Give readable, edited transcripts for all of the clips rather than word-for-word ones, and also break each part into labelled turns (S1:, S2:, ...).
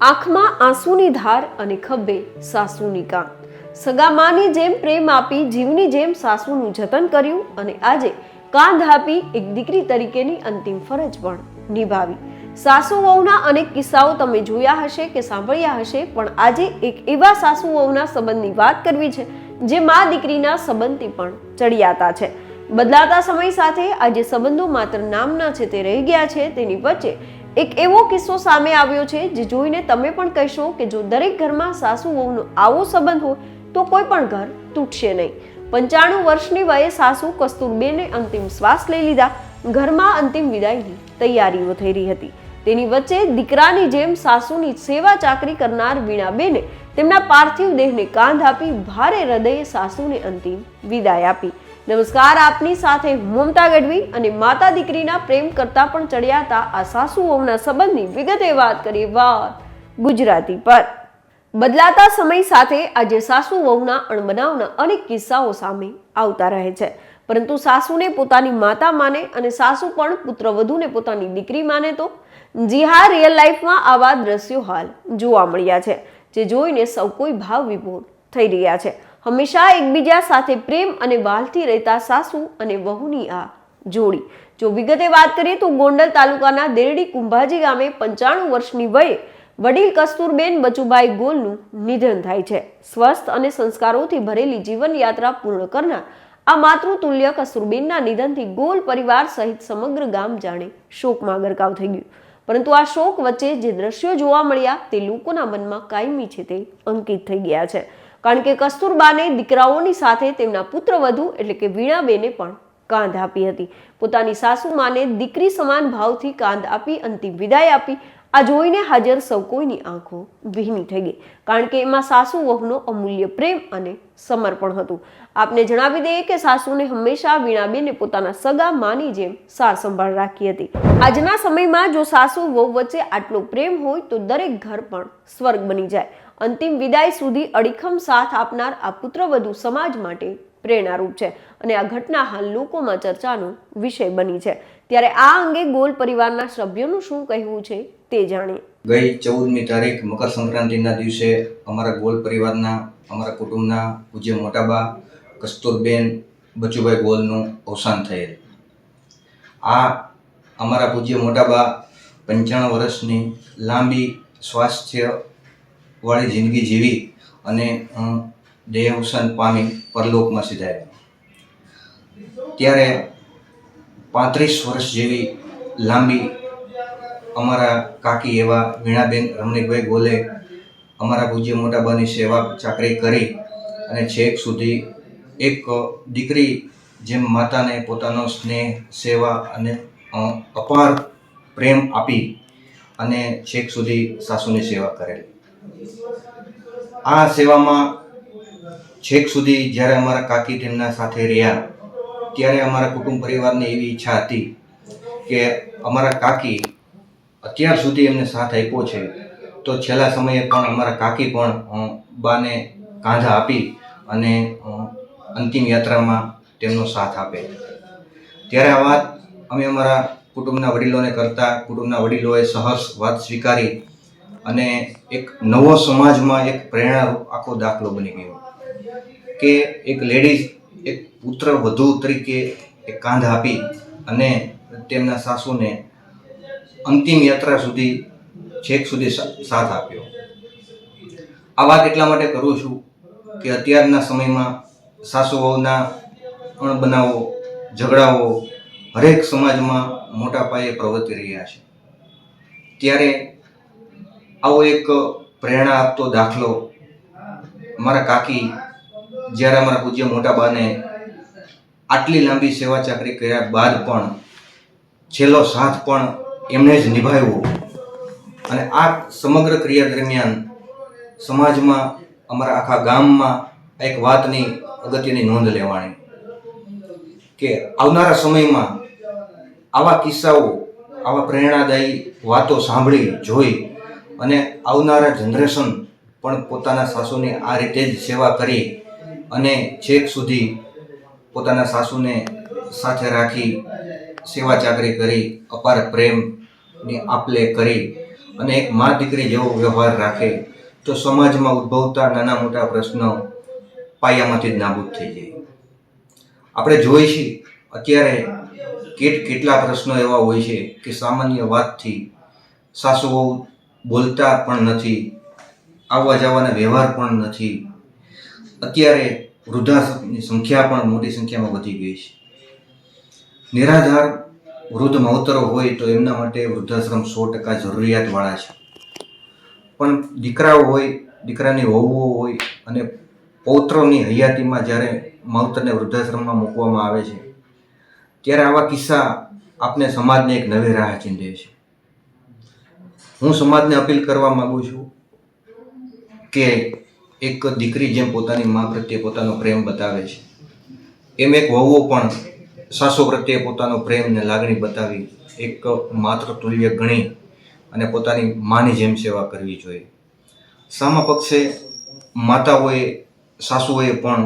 S1: આંખમાં આંસુની ધાર અને ખભે સાસુની કાન. સગા માની જેમ પ્રેમ આપી જીવની જેમ સાસુનું જતન કર્યું અને આજે કાંધ આપી એક દીકરી તરીકેની અંતિમ ફરજ પણ નિભાવી. સાસુ વહુના અનેક કિસ્સાઓ તમે જોયા હશે કે સાંભળ્યા હશે, પણ આજે એક એવા સાસુ વહુના સંબંધની વાત કરવી છે જે મા દીકરીના સંબંધથી પણ ચડિયાતા છે. બદલાતા સમય સાથે આજે સંબંધો માત્ર નામના છે તે રહી ગયા છે. તેની વચ્ચે એક એવો કિસ્સો સામે આવ્યો છે જે જોઈને તમે પણ કહેશો કે જો દરેક ઘરમાં સાસુ વહુનો આવો સંબંધ હોય તો કોઈ પણ ઘર તૂટશે નહીં. 95 વર્ષની વયે સાસુ કસ્તુરબેને અંતિમ શ્વાસ લઈ લીધા. ઘરમાં અંતિમ વિદાયની તૈયારીઓ થઈ રહી હતી. તેની વચ્ચે દીકરાની જેમ સાસુની સેવા ચાકરી કરનાર વીણાબેને તેમના પાર્થિવ દેહને કાંધ આપી ભારે હૃદયે સાસુને અંતિમ વિદાય આપી. નમસ્કાર, આપની સાથે મમતા ગઢવી અને માતા દીકરીના પ્રેમ કરતા પણ ચડિયાતા આ સાસુ વહુના સંબંધની વિગતે વાત કરીએ વાત ગુજરાતી પર. બદલાતા સમય સાથે આજે સાસુ વહુના અણબનાવના અનેક કિસ્સાઓ સામે આવતા રહે છે, પરંતુ સાસુને પોતાની માતા માને અને સાસુ પણ પુત્રવધૂને પોતાની દીકરી માને તો જી હા, રિયલ લાઈફમાં આવા દ્રશ્યો હાલ જોવા મળ્યા છે, જે જોઈને સૌ કોઈ ભાવ વિભોર થઈ રહ્યા છે. હંમેશા એકબીજા સાથે પ્રેમ અને વાલથી રહેતા સાસુ અને વહુની આ જોડી. જો વિગતે વાત કરીએ તો ગોંડલ તાલુકાના દેરડી કુંભાજી ગામે 95 વર્ષની વયે વડીલ કસ્તુરબેન બચુભાઈ ગોલનું નિધન થાય છે. સ્વસ્થ અને સંસ્કારોથી ભરેલી જીવનયાત્રા પૂર્ણ કરનાર આ માતૃતુલ્ય કસ્તુરબેનના નિધનથી ગોલ પરિવાર સહિત સમગ્ર ગામ જાણે શોકમાં ગરકાવ થઈ ગયું. પરંતુ આ શોક વચ્ચે જે દ્રશ્યો જોવા મળ્યા તે લોકોના મનમાં કાયમી છે તે અંકિત થઈ ગયા છે, કારણ કે કસ્તુરબાને દીકરાઓની સાથે તેમના પુત્રવધુ એટલે કે વીણાબેને પણ કાંધ આપી હતી. પોતાની સાસુ માને દીકરી સમાન ભાવથી કાંધ આપી અંતિમ વિદાય આપી. આ જોઈને હાજર સૌ કોઈની આંખો ભીની થઈ ગઈ, કારણ કે એમાં સાસુ વહુનો અમૂલ્ય પ્રેમ અને સમર્પણ હતું. આપને જણાવી દઈએ કે સાસુને હંમેશા વીણાબેને પોતાના સગા માની જેમ સાર સંભાળ રાખી હતી. આજના સમયમાં જો સાસુ વહુ વચ્ચે આટલો પ્રેમ હોય તો દરેક ઘર પણ સ્વર્ગ બની જાય. અંતિમ વિદાય સુધી અડીખમ સાથ આપનાર આ પુત્રવધુ સમાજ માટે પ્રેરણારૂપ છે અને આ ઘટના હાલ લોકોમાં ચર્ચાનો વિષય બની છે. ત્યારે આ અંગે ગોલ પરિવારના સભ્યોનું શું કહેવું છે તે જાણીએ.
S2: ગઈ 14મી તારીખ મકર સંક્રાંતિના દિવસે અમારા ગોલ પરિવારના અમારા કુટુંબના પૂજ્ય મોટાબા કસ્તુરબેન બચુભાઈ ગોલનું અવસાન થયેલ. આ અમારા પૂજ્ય મોટાબા 95 વર્ષની લાંબી સ્વાસ્થ્ય વાળી જિંદગી જીવી અને દેહ અવસાન પામી પરલોકમાં સિધાયા. ત્યારે 35 વર્ષ જેવી લાંબી અમારા કાકી એવા વીણાબેન રમણીકભાઈ ગોલે અમારા પૂજ્ય મોટાબાની સેવા ચાકરી કરી અને છેક સુધી એક દીકરી જેમ માતાને પોતાનો સ્નેહ, સેવા અને અપાર પ્રેમ આપી અને છેક સુધી સાસુની સેવા કરેલી. આ સેવામાં છેક સુધી જ્યારે અમારા કાકી તેમના સાથે રહ્યા ત્યારે અમારા કુટુંબ પરિવારની એવી ઈચ્છા હતી કે અમારા કાકી અત્યાર સુધી એમને સાથ આપ્યો છે તો છેલ્લા સમયે પણ અમારા કાકી પણ બાને કાંધા આપી અને અંતિમ યાત્રામાં તેમનો સાથ આપે. ત્યારે આ વાત અમે અમારા કુટુંબના વડીલોને કરતા કુટુંબના વડીલોએ સહર્ષ વાત સ્વીકારી અને એક નવો સમાજમાં એક પ્રેરણારૂપ આખો દાખલો બની ગયો કે એક લેડીઝ એક પુત્ર વધુ તરીકે એક કાંધ આપી અને તેમના સાસુને અંતિમ યાત્રા સુધી છેક સુધી સાથ આપ્યો. આ વાત એટલા માટે કરું છું કે અત્યારના સમયમાં સાસુ વહુના અણબનાવો, ઝઘડાઓ હરેક સમાજમાં મોટા પાયે પ્રવર્તી રહ્યા છે. ત્યારે આવો એક પ્રેરણા આપતો દાખલો મારા કાકી જ્યારે અમારા પૂજ્ય મોટાબાને આટલી લાંબી સેવા ચાકરી કર્યા બાદ પણ છેલ્લો સાથ પણ એમણે જ નિભાવ્યો અને આ સમગ્ર ક્રિયા દરમિયાન સમાજમાં અમારા આખા ગામમાં એક વાતની અગત્યની નોંધ લેવાણી કે આવનારા સમયમાં આવા કિસ્સાઓ, આવા પ્રેરણાદાયી વાતો સાંભળી જોઈ અને આવનારા જનરેશન પણ પોતાના સાસુની આ રીતે જ સેવા કરી અને છેક સુધી પોતાના સાસુને સાથે રાખી સેવા ચાકરી કરી અપાર પ્રેમની આપલે કરી અને એક મા દીકરી જેવો વ્યવહાર રાખે તો સમાજમાં ઉદ્ભવતા નાના મોટા પ્રશ્નો પાયામાંથી જ નાબૂદ થઈ જાય. આપણે જોઈએ છીએ અત્યારે કેટલા પ્રશ્નો એવા હોય છે કે સામાન્ય વાતથી સાસુ વહુ બોલતા પણ નથી, આવવા જવાના વ્યવહાર પણ નથી. અત્યારે વૃદ્ધાશ્રમની સંખ્યા પણ મોટી સંખ્યામાં વધી ગઈ છે. નિરાધાર વૃદ્ધ માવતરો હોય તો એમના માટે વૃદ્ધાશ્રમ 100% જરૂરિયાતવાળા છે. પણ દીકરાઓ હોય, દીકરાની વહુઓ હોય અને પૌત્રોની હયાતીમાં જ્યારે માવતરને વૃદ્ધાશ્રમમાં મૂકવામાં આવે છે ત્યારે આવા કિસ્સા આપને સમાજને એક નવી રાહ ચીંધે છે. હું સમાજને અપીલ કરવા માગું છું કે એક દીકરી જેમ પોતાની મા પ્રત્યે પોતાનો પ્રેમ બતાવે છે એમ એક વહુઓ પણ સાસુ પ્રત્યે પોતાનો પ્રેમ ને લાગણી બતાવી એક માતૃતુલ્ય ગણી અને પોતાની માની જેમ સેવા કરવી જોઈએ. સામા પક્ષે માતાઓએ, સાસુઓએ પણ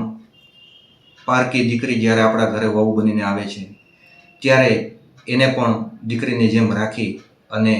S2: પારકી દીકરી જ્યારે આપણા ઘરે વહુ બનીને આવે છે ત્યારે એને પણ દીકરીની જેમ રાખી અને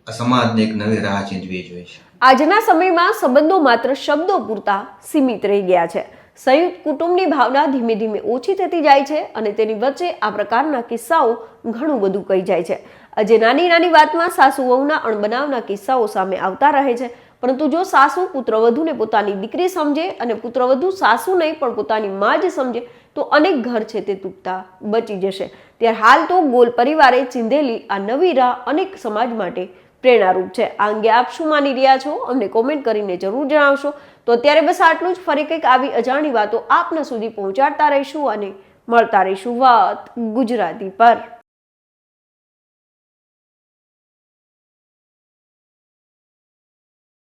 S2: સમાજને એક નવી રાહ ચીંધવી જોઈએ છે.
S1: આજના સમયમાં સંબંધો માત્ર શબ્દો પૂરતા સીમિત રહી ગયા છે. સંયુક્ત કુટુંબની ભાવના ધીમે ધીમે ઓછી થતી જાય છે અને તેની વચ્ચે આ પ્રકારના કિસ્સાઓ ઘણું બધું કહી જાય છે. આજે નાની નાની વાતમાં સાસુ વહુના અણબનાવના કિસ્સાઓ સામે આવતા રહે છે. પરંતુ જો સાસુ પુત્રવધૂને પોતાની દીકરી સમજે અને પુત્રવધુ સાસુ નહીં પણ પોતાની માં જ સમજે તો અનેક ઘર છે તે તૂટતા બચી જશે. ત્યારે હાલ તો ગોલ પરિવારે ચીંધેલી આ નવી રાહ અનેક સમાજ માટે પ્રેરણારૂપ છે. આ અંગે આપ શું માની રહ્યા છો અમને કોમેન્ટ કરીને જરૂર જણાવશો. તો અત્યારે બસ આટલું જ. ફરી કંઈક આવી અજાણી વાતો આપના સુધી પહોંચાડતા રહીશું અને મળતા રહીશું વાત ગુજરાતી પર.